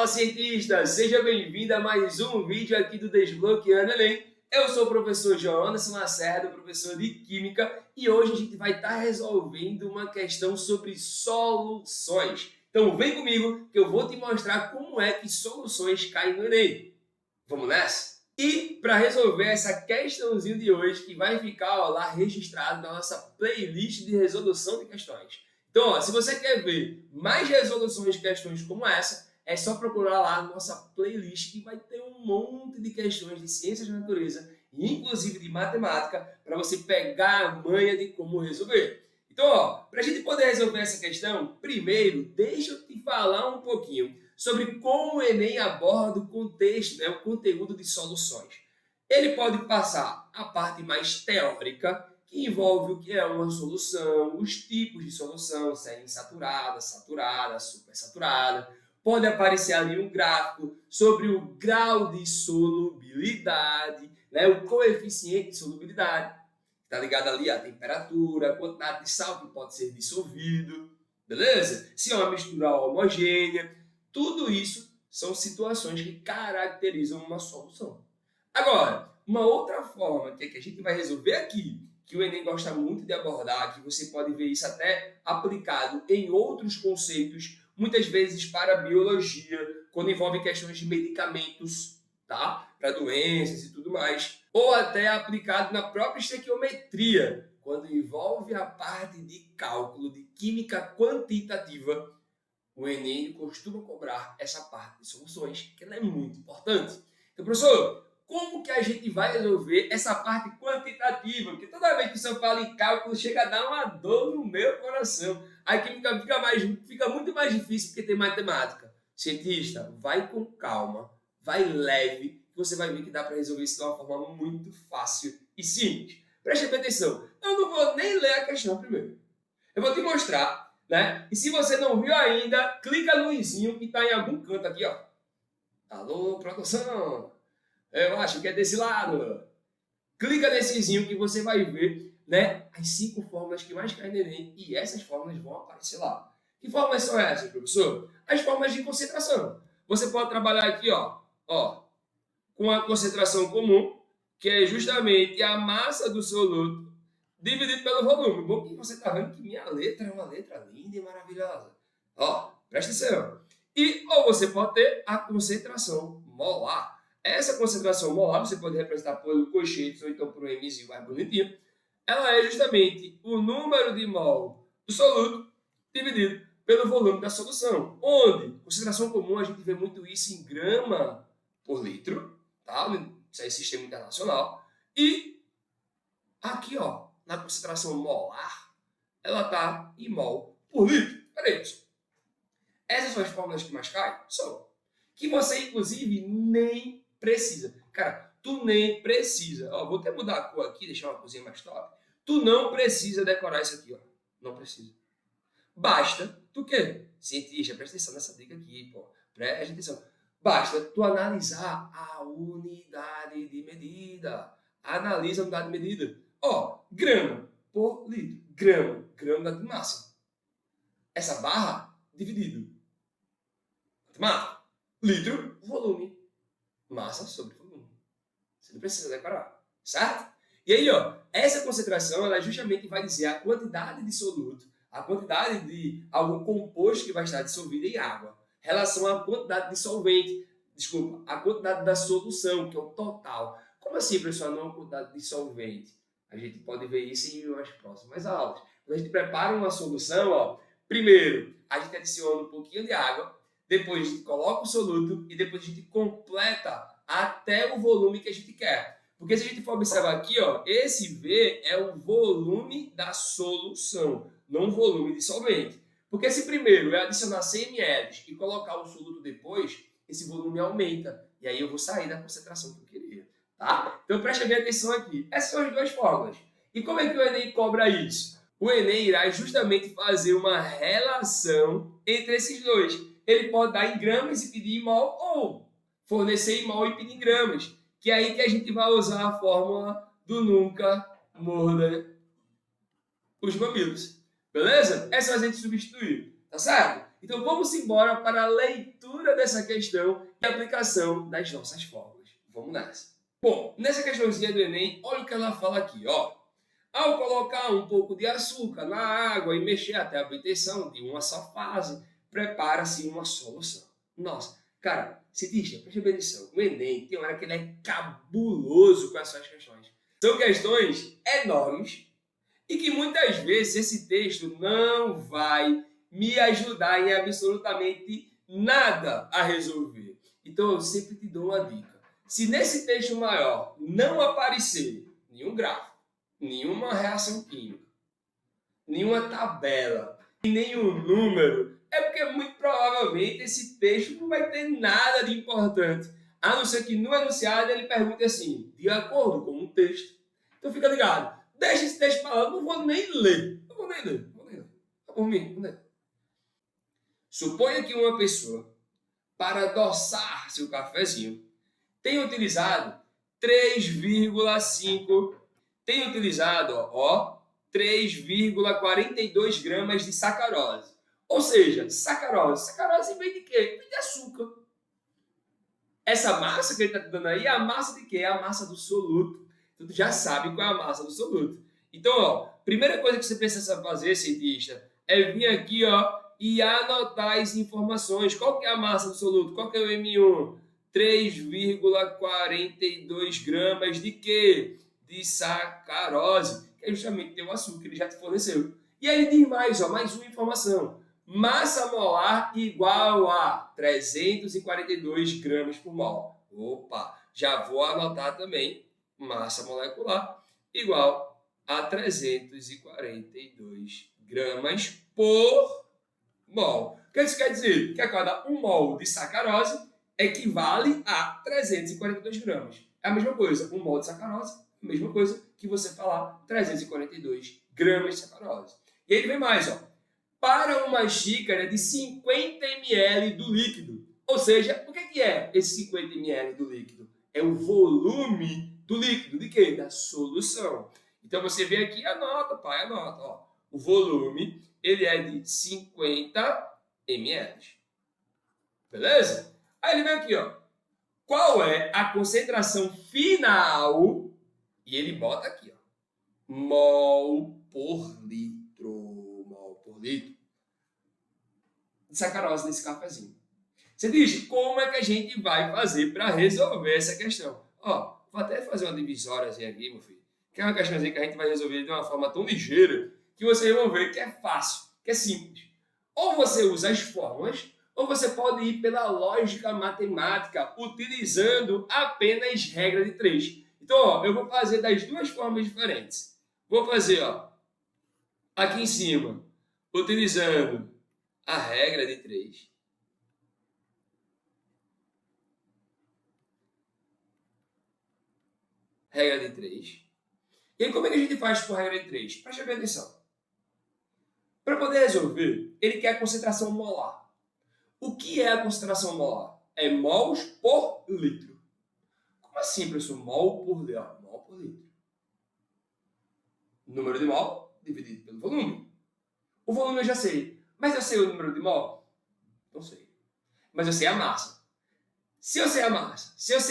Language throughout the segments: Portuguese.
Fala, cientista! Seja bem-vindo a mais um vídeo aqui do Desbloqueando Enem. Eu sou o professor Jonas Lacerda, professor de Química, e hoje a gente vai estar resolvendo uma questão sobre soluções. Então vem comigo que eu vou te mostrar como é que soluções caem no Enem. Vamos nessa? E para resolver essa questãozinha de hoje, que vai ficar lá registrado na nossa playlist de resolução de questões. Então, se você quer ver mais resoluções de questões como essa, é só procurar lá a nossa playlist que vai ter um monte de questões de ciências da natureza, inclusive de matemática, para você pegar a manha de como resolver. Então, para a gente poder resolver essa questão, primeiro, deixa eu te falar um pouquinho sobre como o Enem aborda o contexto, o conteúdo de soluções. Ele pode passar a parte mais teórica, que envolve o que é uma solução, os tipos de solução, se é insaturada, saturada, supersaturada. Pode aparecer ali um gráfico sobre o grau de solubilidade, o coeficiente de solubilidade, está ligado ali à temperatura, a quantidade de sal que pode ser dissolvido, beleza? Se é uma mistura homogênea, tudo isso são situações que caracterizam uma solução. Agora, uma outra forma que a gente vai resolver aqui, que o Enem gosta muito de abordar, que você pode ver isso até aplicado em outros conceitos, muitas vezes para a biologia, quando envolve questões de medicamentos, tá? Para doenças e tudo mais, ou até aplicado na própria estequiometria, quando envolve a parte de cálculo de química quantitativa. O Enem costuma cobrar essa parte de soluções, que ela é muito importante. Então, professor, como que a gente vai resolver essa parte quantitativa? Porque toda vez que você fala em cálculo, chega a dar uma dor no meu coração. A química fica muito mais difícil porque tem matemática. Cientista, vai com calma, vai leve, que você vai ver que dá para resolver isso de uma forma muito fácil e simples. Preste bem atenção, eu não vou nem ler a questão primeiro. Eu vou te mostrar, E se você não viu ainda, clica no izinho que está em algum canto aqui, ó. Alô, produção! Eu acho que é desse lado. Clica nesse izinho que você vai ver, as 5 fórmulas que mais caem no Enem, e essas fórmulas vão aparecer lá. Que fórmulas são essas, professor? As fórmulas de concentração. Você pode trabalhar aqui, com a concentração comum, que é justamente a massa do soluto dividido pelo volume. Bom que você está vendo que minha letra é uma letra linda e maravilhosa. Presta atenção. Ou você pode ter a concentração molar. Essa concentração molar você pode representar por colchetes ou então por um Mzinho mais bonitinho. Ela é justamente o número de mol do soluto dividido pelo volume da solução. Onde, concentração comum, a gente vê muito isso em grama por litro, tá? Isso é sistema internacional. E aqui, na concentração molar, ela está em mol por litro. Peraí, pessoal. Essas são as fórmulas que mais caem? São. Que você, inclusive, nem precisa. Cara, tu nem precisa. Vou até mudar a cor aqui, deixar uma coisinha mais top. Tu não precisa decorar isso aqui, Não precisa. Basta tu quê? Cientista, presta atenção nessa dica aqui, pô. Presta atenção. Basta tu analisar a unidade de medida. Analisa a unidade de medida. Grama por litro. Grama de massa. Essa barra dividido. Matemática. Litro, volume. Massa sobre volume. Você não precisa decorar, certo? E aí, essa concentração, ela justamente vai dizer a quantidade de soluto, a quantidade de algum composto que vai estar dissolvido em água, em relação à quantidade de solvente, a quantidade da solução, que é o total. Como assim, professor, não a quantidade de solvente? A gente pode ver isso em umas próximas aulas. Quando a gente prepara uma solução, primeiro a gente adiciona um pouquinho de água, depois a gente coloca o soluto e depois a gente completa até o volume que a gente quer. Porque se a gente for observar aqui, esse V é o volume da solução, não o volume de solvente. Porque se primeiro eu adicionar 100 ml e colocar o soluto depois, esse volume aumenta. E aí eu vou sair da concentração que eu queria. Tá? Então preste bem atenção aqui. Essas são as duas fórmulas. E como é que o Enem cobra isso? O Enem irá justamente fazer uma relação entre esses dois. Ele pode dar em gramas e pedir em mol, ou fornecer em mol e pedir em gramas. Que é aí que a gente vai usar a fórmula do nunca morda os mamilos. Beleza? É só a gente substituir. Tá certo? Então vamos embora para a leitura dessa questão e aplicação das nossas fórmulas. Vamos nessa. Bom, nessa questãozinha do Enem, olha o que ela fala aqui, ó. Ao colocar um pouco de açúcar na água e mexer até a obtenção de uma só fase, prepara-se uma solução. Nossa, cara, cientista, preste bem atenção. O Enem tem hora que ele é cabuloso com essas questões. São questões enormes e que muitas vezes esse texto não vai me ajudar em absolutamente nada a resolver. Então eu sempre te dou uma dica. Se nesse texto maior não aparecer nenhum gráfico, nenhuma reação química, nenhuma tabela, nenhum número, é porque muito provavelmente esse texto não vai ter nada de importante. A não ser que no enunciado ele pergunte assim, de acordo com o texto. Então fica ligado. Deixa esse texto para lá, não vou nem ler. Não vou nem ler. Tá por mim, não é? Suponha que uma pessoa, para adoçar seu cafezinho, tenha utilizado 3,42 gramas de sacarose. Ou seja, sacarose vem de quê? Vem de açúcar. Essa massa que ele está te dando aí é a massa de quê? É a massa do soluto. Então, tu já sabe qual é a massa do soluto. Então, ó, primeira coisa que você precisa fazer, cientista, é vir aqui, ó, e anotar as informações. Qual que é a massa do soluto? Qual que é o M1? 3,42 gramas de quê? De sacarose, que é justamente o açúcar que ele já te forneceu. E aí ele diz mais, ó, mais uma informação. Massa molar igual a 342 gramas por mol. Opa, já vou anotar também. Massa molecular igual a 342 gramas por mol. O que isso quer dizer? Que cada 1 mol de sacarose equivale a 342 gramas. É a mesma coisa, 1 mol de sacarose, a mesma coisa que você falar 342 gramas de sacarose. E aí ele vem mais, ó. Para uma xícara de 50 ml do líquido. Ou seja, o que é esse 50 ml do líquido? É o volume do líquido. De quê? Da solução. Então você vem aqui e anota, pai, anota. Ó. O volume, ele é de 50 ml. Beleza? Aí ele vem aqui, ó. Qual é a concentração final? E ele bota aqui, ó. Mol por litro. Mol por litro. De sacarose nesse cafezinho. Você diz, como é que a gente vai fazer para resolver essa questão? Ó, vou até fazer uma divisóriazinha aqui, meu filho. Que é uma questãozinha que a gente vai resolver de uma forma tão ligeira que vocês vão ver que é fácil, que é simples. Ou você usa as fórmulas, ou você pode ir pela lógica matemática, utilizando apenas regra de 3. Então, ó, eu vou fazer das duas formas diferentes. Vou fazer, ó, aqui em cima, utilizando a regra de 3. Regra de 3. E aí, como é que a gente faz por regra de 3? Preste bem atenção. Para poder resolver, ele quer a concentração molar. O que é a concentração molar? É mols por litro. Como assim, professor? Mol por litro. Mol por litro. Número de mol dividido pelo volume. O volume eu já sei. Mas eu sei o número de mol? Não sei. Mas eu sei a massa. Se eu sei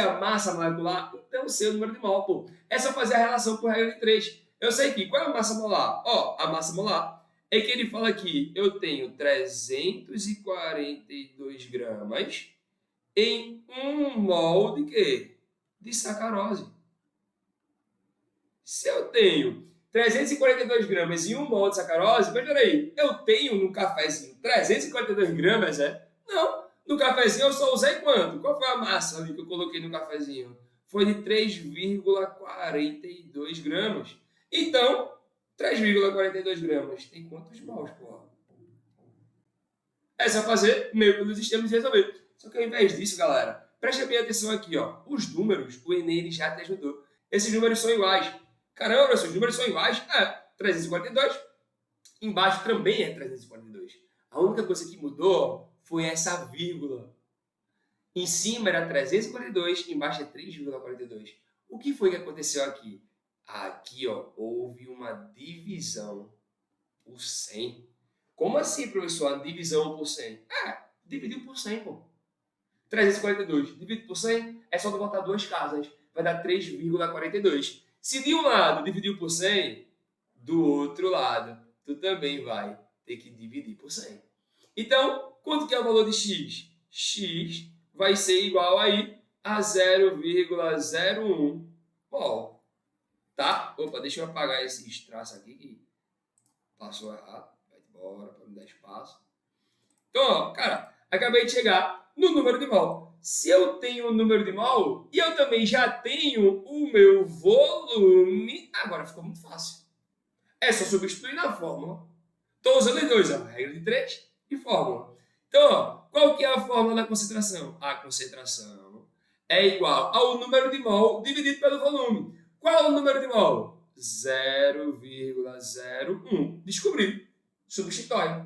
a massa molecular, então eu sei o número de mol. Pô. É só fazer a relação por regra de 3. Eu sei que qual é a massa molar? Ó, a massa molar é que ele fala aqui, eu tenho 342 gramas em 1 mol de quê? De sacarose. Se eu tenho 342 gramas em 1 mol de sacarose, mas peraí, eu tenho no cafezinho 342 gramas, é? Não, no cafezinho eu só usei quanto? Qual foi a massa ali que eu coloquei no cafezinho? Foi de 3,42 gramas. Então, 3,42 gramas tem quantos mols, porra? É só fazer meio pelos sistemas e resolver. Só que ao invés disso, galera, preste bem atenção aqui, ó. Os números, o Enem ele já te ajudou. Esses números são iguais. Caramba, esses números são iguais. 342. Embaixo também é 342. A única coisa que mudou foi essa vírgula. Em cima era 342, embaixo é 3,42. O que foi que aconteceu aqui? Aqui, ó, houve uma divisão por 100. Como assim, professor? A divisão por 100? Dividiu por 100, pô. 342, dividido por 100, é só tu botar duas casas. Vai dar 3,42. Se de um lado dividiu por 100, do outro lado, tu também vai ter que dividir por 100. Então, quanto que é o valor de x? X vai ser igual aí a 0,01 mol. Tá? Opa, deixa eu apagar esses traços aqui que passou errado. Vai embora para me dar espaço. Então, ó, cara, acabei de chegar no número de mol. Se eu tenho o número de mol e eu também já tenho o meu volume, agora ficou muito fácil. É só substituir na fórmula. Estou usando os dois, ó, regra de 3 e fórmula. Então, ó, qual que é a fórmula da concentração? A concentração é igual ao número de mol dividido pelo volume. Qual é o número de mol? 0,01. Descobri. Substitui.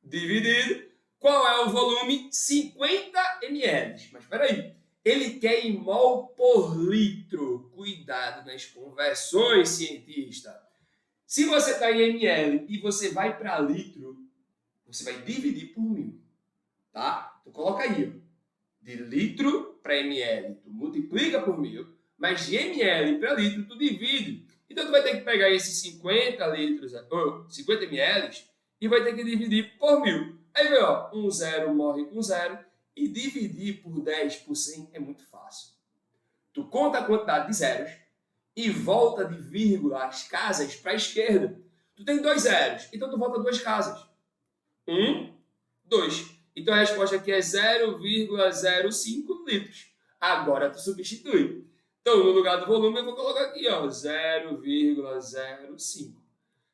Dividido. Qual é o volume? 50 ml. Mas espera aí. Ele quer em mol por litro. Cuidado nas conversões, cientista. Se você está em ml e você vai para litro, você vai dividir por 1000. Tá? Então coloca aí. Ó. De litro para ml, tu multiplica por 1000. Mas de ml para litro, tu divide. Então, tu vai ter que pegar esses 50 litros, ou 50 ml, e vai ter que dividir por 1000. Aí vem, ó, um zero morre com zero, e dividir por 10 por 100 é muito fácil. Tu conta a quantidade de zeros e volta de vírgula as casas para a esquerda. Tu tem 2 zeros, então tu volta 2 casas. 1, 2. Então a resposta aqui é 0,05 litros. Agora tu substitui. Então, no lugar do volume, eu vou colocar aqui, ó, 0,05.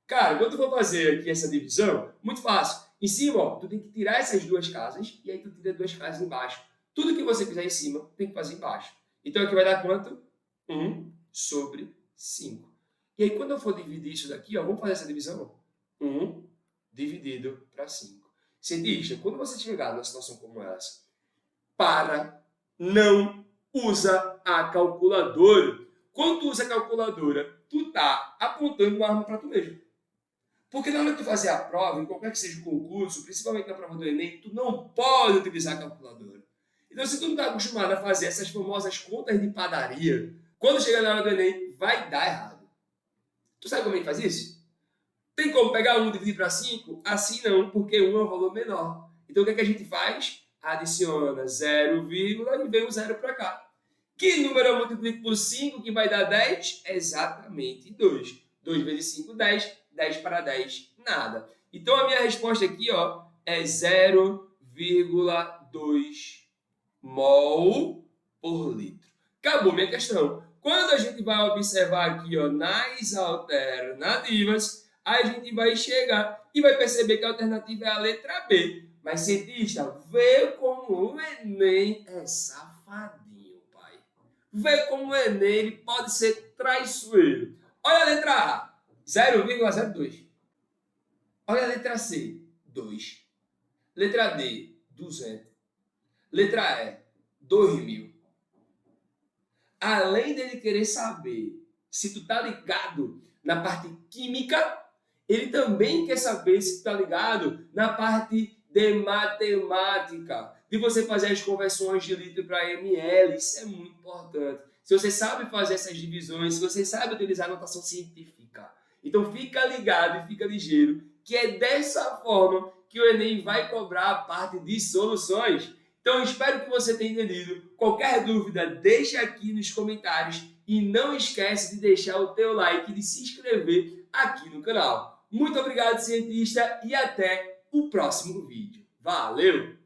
Cara, quando tu for fazer aqui essa divisão, muito fácil. Em cima, ó, tu tem que tirar essas duas casas e aí tu tira 2 casas embaixo. Tudo que você fizer em cima, tem que fazer embaixo. Então, aqui vai dar quanto? 1 sobre 5. E aí, quando eu for dividir isso daqui, ó, vamos fazer essa divisão? 1 dividido para 5. Cientista, quando você chegar numa situação como essa, não usa a calculadora. Quando tu usa a calculadora, tu tá apontando uma arma para tu mesmo. Porque na hora que tu fazer a prova, em qualquer que seja o concurso, principalmente na prova do Enem, tu não pode utilizar a calculadora. Então, se tu não está acostumado a fazer essas famosas contas de padaria, quando chegar na hora do Enem, vai dar errado. Tu sabe como é que faz isso? Tem como pegar 1 e dividir para 5? Assim não, porque 1 é um valor menor. Então, o que é que a gente faz? Adiciona 0, e vem o 0 para cá. Que número eu multiplico por 5 que vai dar 10? Exatamente 2. 2 vezes 5, 10. 10 para 10, nada. Então, a minha resposta aqui, ó, é 0,2 mol por litro. Acabou minha questão. Quando a gente vai observar aqui, ó, nas alternativas, a gente vai chegar e vai perceber que a alternativa é a letra B. Mas, cientista, vê como o Enem é safadinho, pai. Vê como o Enem ele pode ser traiçoeiro. Olha a letra A, 0,02. Olha a letra C, 2. Letra D, 200. Letra E, 2000. Além dele querer saber se tu tá ligado na parte química, ele também quer saber se tu tá ligado na parte de matemática, de você fazer as conversões de litro para ml. Isso é muito importante. Se você sabe fazer essas divisões, se você sabe utilizar a notação científica, então fica ligado e fica ligeiro, que é dessa forma que o Enem vai cobrar a parte de soluções. Então, espero que você tenha entendido. Qualquer dúvida, deixa aqui nos comentários e não esquece de deixar o teu like e de se inscrever aqui no canal. Muito obrigado, cientista, e até o próximo vídeo. Valeu!